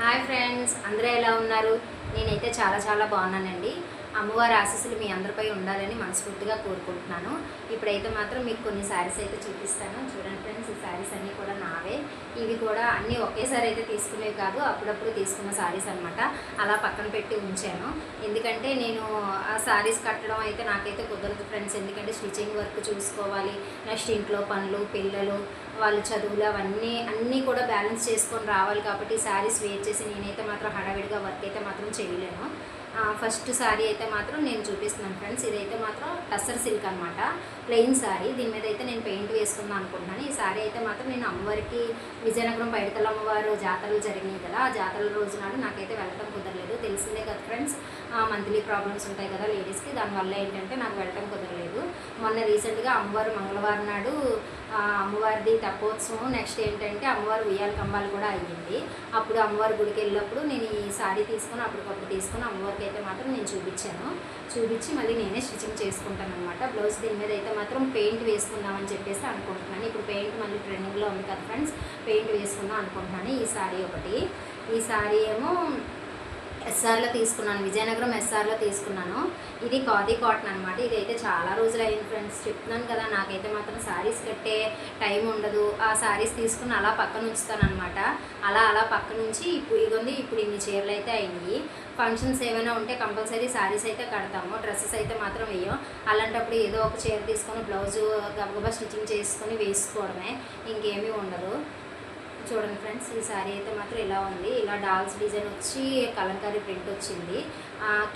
Hi friends, అందరూ ఎలా ఉన్నారు? నేనైతే చాలా బాగున్నానండి. అమ్మవారి ఆశీస్సులు మీ అందరిపై ఉండాలని మనస్ఫూర్తిగా కోరుకుంటున్నాను. ఇప్పుడైతే మాత్రం మీకు కొన్ని శారీస్ అయితే చూపిస్తాను. చూడండి ఫ్రెండ్స్, ఈ శారీస్ అన్నీ కూడా నావే. ఇవి కూడా అన్నీ ఒకేసారి అయితే తీసుకునేవి కాదు, అప్పుడప్పుడు తీసుకున్న శారీస్ అనమాట. అలా పక్కన పెట్టి ఉంచాను. ఎందుకంటే నేను ఆ శారీస్ కట్టడం అయితే నాకైతే కుదరదు ఫ్రెండ్స్. ఎందుకంటే స్టిచ్చింగ్ వర్క్ చూసుకోవాలి, నెక్స్ట్ ఇంట్లో పనులు, పిల్లలు, వాళ్ళ చదువులు అన్నీ కూడా బ్యాలెన్స్ చేసుకొని రావాలి. కాబట్టి శారీస్ వేర్ చేసి నేనైతే మాత్రం హడావిడిగా వర్క్ అయితే మాత్రం చేయలేను. ఫస్ట్ శారీ అయితే మాత్రం నేను చూపిస్తున్నాను ఫ్రెండ్స్. ఇదైతే మాత్రం టస్సర్ సిల్క్ అనమాట, ప్లెయిన్ శారీ. దీని మీద అయితే నేను పెయింట్ వేసుకుందాం అనుకుంటున్నాను. ఈ శారీ అయితే మాత్రం నేను అమ్మవారికి విజయనగరం పైడితల్లి అమ్మవారు జాతరలు జరిగినాయి కదా, ఆ జాతరల రోజు నాడు నాకైతే వెళ్ళటం కుదరలేదు. తెలిసిందే కదా ఫ్రెండ్స్, మంత్లీ ప్రాబ్లమ్స్ ఉంటాయి కదా లేడీస్కి, దానివల్ల ఏంటంటే నాకు వెళ్ళటం కుదరలేదు. మొన్న రీసెంట్గా అమ్మవారు మంగళవారం నాడు అమ్మవారిది తెప్పోత్సవం, నెక్స్ట్ ఏంటంటే అమ్మవారు ఉయ్యాల కంబాలు కూడా అయ్యింది. అప్పుడు అమ్మవారి గుడికి వెళ్ళినప్పుడు నేను ఈ శారీ తీసుకొని అప్పటికప్పుడు తీసుకొని అమ్మవారికి అయితే మాత్రం నేను చూపించి మళ్ళీ నేనే స్టిచ్చింగ్ చేసుకుంటాను అనమాట. బ్లౌజ్ దీని మీద అయితే మాత్రం పెయింట్ వేసుకుందామని చెప్పేసి అనుకుంటున్నాను. ఇప్పుడు పెయింట్ మళ్ళీ ట్రెండింగ్లో ఉంది కదా ఫ్రెండ్స్, పెయింట్ వేసుకుందాం అనుకుంటున్నాను. ఈ శారీ ఒకటి, ఈ శారీ ఏమో ఎస్ఆర్లో తీసుకున్నాను, విజయనగరం ఎస్ఆర్లో తీసుకున్నాను. ఇది ఖాదీ కాటన్ అనమాట. ఇదైతే చాలా రోజులు అయింది ఫ్రెండ్స్. చెప్తున్నాను కదా, నాకైతే మాత్రం శారీస్ కట్టే టైం ఉండదు. ఆ శారీస్ తీసుకుని అలా పక్కన ఉంచుతాను అనమాట. అలా పక్క నుంచి ఇప్పుడు ఇన్ని చీరలు అయితే అయినాయి. ఫంక్షన్స్ ఏమైనా ఉంటే కంపల్సరీ శారీస్ అయితే కడతాము, డ్రెస్సెస్ అయితే మాత్రం వేయం. అలాంటప్పుడు ఏదో ఒక చీర తీసుకొని బ్లౌజు గబగబా స్టిచ్చింగ్ చేసుకొని వేసుకోవడమే, ఇంకేమీ ఉండదు. చూడండి ఫ్రెండ్స్, ఈ శారీ అయితే మాత్రం ఇలా ఉంది. ఇలా డాల్స్ డిజైన్ వచ్చి కలంకారీ ప్రింట్ వచ్చింది.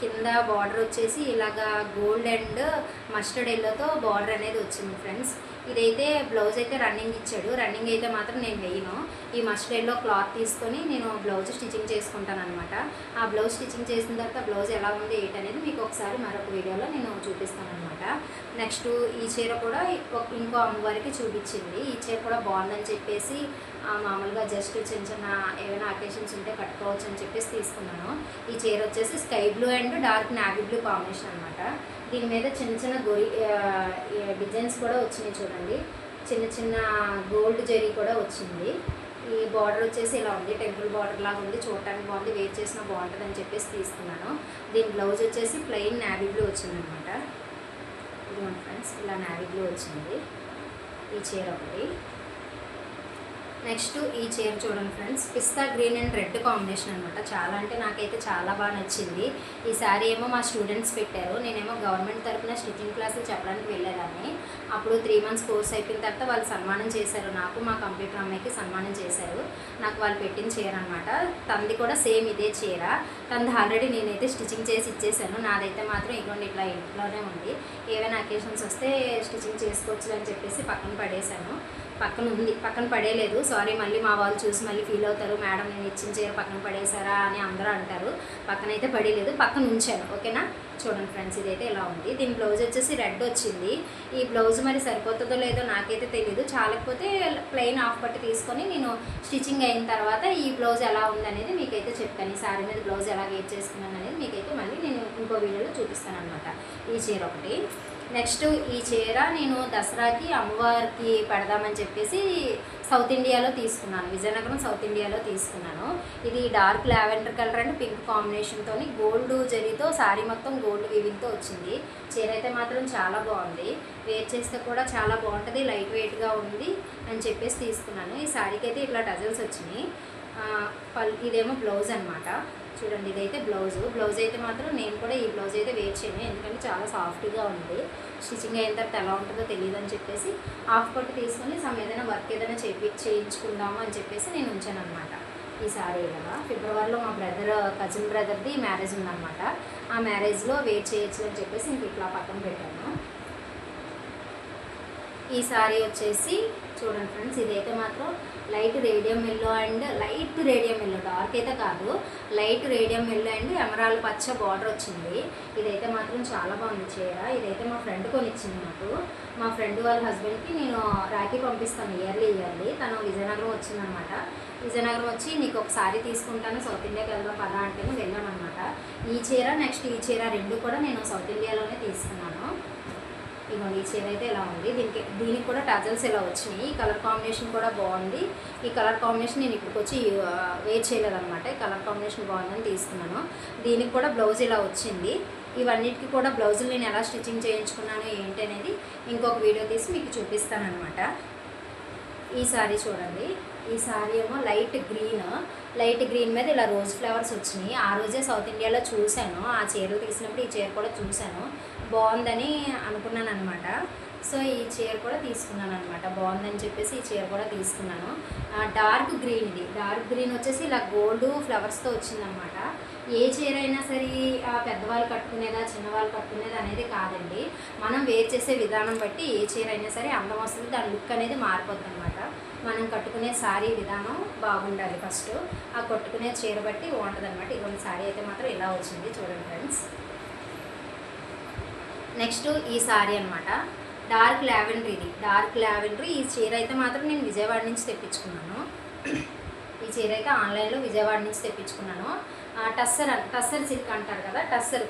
కింద బార్డర్ వచ్చేసి ఇలాగా గోల్డ్ అండ్ మస్టర్డ్ ఎల్లోతో బార్డర్ అనేది వచ్చింది ఫ్రెండ్స్. ఇదైతే బ్లౌజ్ అయితే రన్నింగ్ ఇచ్చాడు. రన్నింగ్ అయితే మాత్రం నేను వేయను. ఈ మస్టర్డ్ ఎల్లో క్లాత్ తీసుకొని నేను బ్లౌజ్ స్టిచ్చింగ్ చేసుకుంటాను అనమాట. ఆ బ్లౌజ్ స్టిచ్చింగ్ చేసిన తర్వాత బ్లౌజ్ ఎలా ఉంది ఏంటనేది మీకు ఒకసారి మరొక వీడియోలో నేను చూపిస్తాను అనమాట. నెక్స్ట్ ఈ చీర కూడా ఇంకో అమ్మవారికి చూపించింది. ఈ చీర కూడా బాగుందని చెప్పేసి మామూలుగా జస్ట్ చిన్న ఏమైనా అకేషన్స్ ఉంటే కట్టుకోవచ్చు అని చెప్పేసి తీసుకున్నాను. ఈ చీర వచ్చేసి sky blue and dark navy blue combination అనమాట. దీని మీద చిన్న డిజైన్స్ కూడా వచ్చినాయి చూడండి. చిన్న గోల్డ్ జరీ కూడా వచ్చింది. ఈ బార్డర్ వచ్చేసి ఇలా ఉంది, టెంపుల్ బార్డర్ లాగా ఉంది, చూడటానికి బాగుంది, వేర్ చేసినా బాగుంటుంది అని చెప్పేసి తీసుకున్నాను. దీని బ్లౌజ్ వచ్చేసి ప్లెయిన్ నావీ బ్లూ వచ్చిందనమాట. ఇదిగోండి ఫ్రెండ్స్, ఇలా నావీ బ్లూ వచ్చింది ఈ చీర ఒకటి. నెక్స్ట్ ఈ చీర చూడండి friends, pista green and red combination అనమాట. చాలా అంటే నాకైతే చాలా బాగా నచ్చింది. ఈ శారీ ఏమో మా స్టూడెంట్స్ పెట్టారు. నేనేమో గవర్నమెంట్ తరఫున స్టిచ్చింగ్ క్లాసులు చెప్పడానికి వెళ్ళేదాన్ని. అప్పుడు 3 months కోర్స్ అయిపోయిన తర్వాత వాళ్ళు సన్మానం చేశారు. నాకు మా కంప్యూటర్ అమ్మాయికి సన్మానం చేశారు. నాకు వాళ్ళు పెట్టిన చీర అనమాట. తనది కూడా సేమ్ ఇదే చీర. తనది ఆల్రెడీ నేనైతే స్టిచ్చింగ్ చేసి ఇచ్చేసాను. నాదైతే మాత్రం ఇదిగోండి ఇట్లా ఇంట్లోనే ఉంది. ఏవైనా అకేషన్స్ వస్తే స్టిచ్చింగ్ చేసుకోవచ్చు అని చెప్పేసి పక్కన పడేశాను. పక్కన పడేయలేదు, సారీ. మళ్ళీ మా వాళ్ళు చూసి మళ్ళీ ఫీల్ అవుతారు, మేడం నేను ఇచ్చిన చీర పక్కన పడేశారా అని అందరూ అంటారు. పక్కనైతే పడేయలేదు, పక్కన ఉంచాను. ఓకేనా? చూడండి ఫ్రెండ్స్, ఇదైతే ఇలా ఉంది. దీని బ్లౌజ్ వచ్చేసి రెడ్ వచ్చింది. ఈ బ్లౌజ్ మరి సరిపోతుందో లేదో నాకైతే తెలియదు. చాలకపోతే ప్లెయిన్ హాఫ్ పట్టు తీసుకొని నేను స్టిచ్చింగ్ అయిన తర్వాత ఈ బ్లౌజ్ ఎలా ఉందనేది మీకైతే చెప్తాను. ఈ శారీ మీద బ్లౌజ్ ఎలా వేర్ చేసుకున్నాను అనేది మీకైతే మళ్ళీ నేను ఇంకో వీడియోలో చూపిస్తాను అనమాట. ఈ చీర ఒకటి. నెక్స్ట్ ఈ చీర నేను దసరాకి అమ్మవారికి పెడదామని చెప్పేసి సౌత్ ఇండియాలో తీసుకున్నాను, విజయనగరం సౌత్ ఇండియాలో తీసుకున్నాను. ఇది dark lavender colour and pink కాంబినేషన్తో గోల్డ్ జరీతో శారీ మొత్తం గోల్డ్ వీవింగ్తో వచ్చింది. చీర అయితే మాత్రం చాలా బాగుంది, వేర్ చేస్తే కూడా చాలా బాగుంటుంది, లైట్ వెయిట్గా ఉంది అని చెప్పేసి తీసుకున్నాను. ఈ శారీకి అయితే ఇట్లా టజల్స్ వచ్చినాయి. ఇదేమో బ్లౌజ్ అనమాట. చూడండి, ఇదైతే బ్లౌజ్ అయితే మాత్రం నేను కూడా ఈ బ్లౌజ్ అయితే వేర్ చేయను, ఎందుకంటే చాలా సాఫ్ట్గా ఉంది. స్టిచ్చింగ్ అయిన తర్వాత ఎలా ఉంటుందో తెలియదు అని చెప్పేసి హాఫ్ పట్టు తీసుకొని ఏదైనా వర్క్ ఏదైనా చేయించుకుందాము అని చెప్పేసి నేను ఉంచాను అనమాట. ఈ శారీ కదా ఫిబ్రవరిలో మా కజిన్ బ్రదర్ది మ్యారేజ్ ఉందన్నమాట. ఆ మ్యారేజ్లో వేర్ చేయొచ్చు అని చెప్పేసి ఇంక ఇట్లా పక్కన పెట్టాను. ఈ శారీ వచ్చేసి చూడండి ఫ్రెండ్స్, ఇదైతే మాత్రం light radium yellow and dark అయితే కాదు, light radium yellow and emerald పచ్చ బార్డర్ వచ్చింది. ఇదైతే మాత్రం చాలా బాగుంది చీర. ఇదైతే మా ఫ్రెండ్ కొనిచ్చింది నాకు. మా ఫ్రెండ్ వాళ్ళ హస్బెండ్కి నేను రాఖీ పంపిస్తాను ఇయర్లీ. తను విజయనగరం వచ్చిందనమాట. విజయనగరం వచ్చి నీకు ఒక శారీ తీసుకుంటాను, సౌత్ ఇండియాకి వెళ్దాం పదా అంటే వెళ్ళామన్నమాట. ఈ చీర నెక్స్ట్ ఈ చీర రెండు కూడా నేను సౌత్ ఇండియాలోనే తీసుకున్నాను. ఇదిగోండి ఈ చీర అయితే ఇలా ఉంది. దీనికి కూడా టజల్స్ ఇలా వచ్చినాయి. ఈ కలర్ కాంబినేషన్ కూడా బాగుంది. ఈ కలర్ కాంబినేషన్ నేను ఇప్పటికి వచ్చి వేర్ చేయలేదన్నమాట. ఈ కలర్ కాంబినేషన్ బాగుందని తీసుకున్నాను. దీనికి కూడా బ్లౌజ్ ఇలా వచ్చింది. ఇవన్నిటికీ కూడా బ్లౌజులు నేను ఎలా స్టిచ్చింగ్ చేయించుకున్నాను ఏంటి అనేది ఇంకొక వీడియో తీసి మీకు చూపిస్తాను అనమాట. ఈ సారీ చూడండి. ఈ సారీ ఏమో లైట్ గ్రీన్ మీద ఇలా రోజ్ ఫ్లవర్స్ వచ్చినాయి. ఆ రోజే సౌత్ ఇండియాలో చూశాను. ఆ చీరలు తీసినప్పుడు ఈ చీర కూడా చూశాను, బాగుందని అనుకున్నాను అనమాట. సో ఈ చీర కూడా తీసుకున్నాను అనమాట. బాగుందని చెప్పేసి ఈ చీర కూడా తీసుకున్నాను. డార్క్ గ్రీన్ వచ్చేసి ఇలా గోల్డ్ ఫ్లవర్స్తో వచ్చిందనమాట. ఏ చీర అయినా సరే పెద్దవాళ్ళు కట్టుకునేదా చిన్నవాళ్ళు కట్టుకునేదా అనేది కాదండి. మనం వేర్ చేసే విధానం బట్టి ఏ చీర అయినా సరే అందం వస్తుంది, దాని లుక్ అనేది మారిపోద్ది అనమాట. మనం కట్టుకునే శారీ విధానం బాగుండాలి. ఫస్ట్ ఆ కట్టుకునే చీర బట్టి బాగుంటుంది అనమాట. ఇటువంటి శారీ అయితే మాత్రం ఇలా వచ్చింది చూడండి ఫ్రెండ్స్. నెక్స్ట్ ఈ శారీ అనమాట, డార్క్ లావెండర్. ఈ చీర అయితే మాత్రం నేను విజయవాడ నుంచి తెప్పించుకున్నాను. ఈ చీర అయితే ఆన్లైన్లో విజయవాడ నుంచి తెప్పించుకున్నాను. టస్సర్ సిల్క్ అంటారు కదా,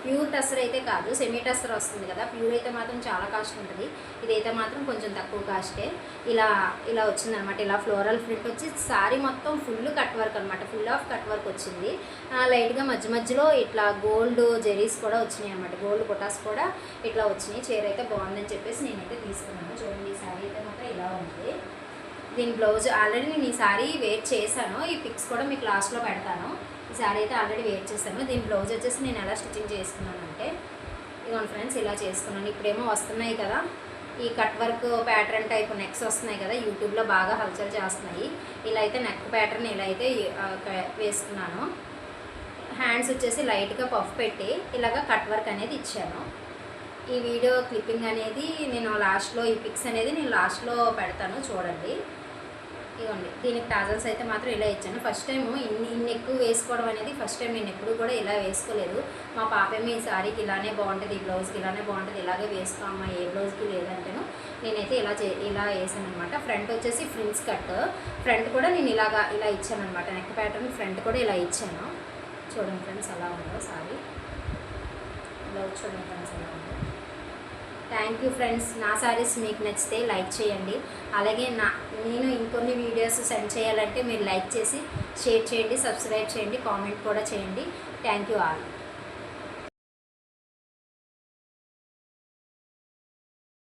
ప్యూర్ టస్సర్ అయితే కాదు, సెమీ టస్సర్ వస్తుంది కదా. ప్యూర్ అయితే మాత్రం చాలా కాస్ట్ ఉంటుంది. ఇదైతే మాత్రం కొంచెం తక్కువ కాస్టే. ఇలా వచ్చిందనమాట. ఇలా ఫ్లోరల్ ప్రింట్ వచ్చి శారీ మొత్తం ఫుల్ కట్ వర్క్ అనమాట. ఫుల్ ఆఫ్ కట్ వర్క్ వచ్చింది. లైట్గా మధ్యలో ఇట్లా గోల్డ్ జెరీస్ కూడా వచ్చినాయి అనమాట. గోల్డ్ బొటాస్ కూడా ఇట్లా వచ్చినాయి. చీర అయితే బాగుందని చెప్పేసి నేనైతే తీసుకున్నాను. చూడండి ఈ శారీ అయితే మాత్రం ఇలా ఉంది. దీని బ్లౌజ్ ఆల్రెడీ నేను ఈ శారీ వేర్ చేశాను. ఈ పిక్స్ కూడా మీకు లాస్ట్లో పెడతాను. ఈ శారీ అయితే ఆల్రెడీ వేర్ చేశాను. దీని బ్లౌజ్ వచ్చేసి నేను ఎలా స్టిచ్చింగ్ చేసుకున్నానంటే ఇదిగోండి ఫ్రెండ్స్, ఇలా చేసుకున్నాను. ఇప్పుడేమో వస్తున్నాయి కదా ఈ cut work pattern type necks వస్తున్నాయి కదా, యూట్యూబ్లో బాగా హల్చల్ చేస్తున్నాయి. ఇలా అయితే నెక్ ప్యాటర్న్ ఇలా అయితే వేసుకున్నాను. హ్యాండ్స్ వచ్చేసి లైట్గా పఫ్ పెట్టి ఇలాగ కట్ వర్క్ అనేది ఇచ్చాను. ఈ వీడియో క్లిప్పింగ్ అనేది నేను లాస్ట్లో, ఈ పిక్స్ అనేది నేను లాస్ట్లో పెడతాను చూడండి. ఇవ్వండి, దీనికి టాజల్స్ అయితే మాత్రం ఇలా ఇచ్చాను. ఫస్ట్ టైము ఇన్ని ఎక్కువ వేసుకోవడం అనేది ఫస్ట్ టైం. నేను ఎప్పుడు కూడా ఇలా వేసుకోలేదు. మా పాపేమో ఈ శారీకి ఇలానే బాగుంటుంది, ఈ బ్లౌజ్కి ఇలానే బాగుంటుంది, ఇలాగే వేసుకోమ్మా ఏ బ్లౌజ్కి లేదంటేను నేనైతే ఇలా వేసాను అనమాట. ఫ్రంట్ వచ్చేసి ఫ్రిన్స్ కట్, ఫ్రంట్ కూడా నేను ఇలా ఇచ్చాను అనమాట. నెక్ ప్యాటర్న్ ఫ్రంట్ కూడా ఇలా ఇచ్చాను. చూడండి ఫ్రెండ్స్ అలా ఉందో సారీ. బ్లౌజ్ చూడండి ఫ్రెండ్స్ ఎలా ఉందో. Thank you friends. నా శారీస్ మీకు నచ్చితే లైక్ చేయండి. అలాగే నేను ఇంకొన్ని వీడియోస్ సెండ్ చేయాలంటే మీరు లైక్ చేసి షేర్ చేయండి, సబ్స్క్రైబ్ చేయండి, కామెంట్ కూడా చేయండి. Thank you all.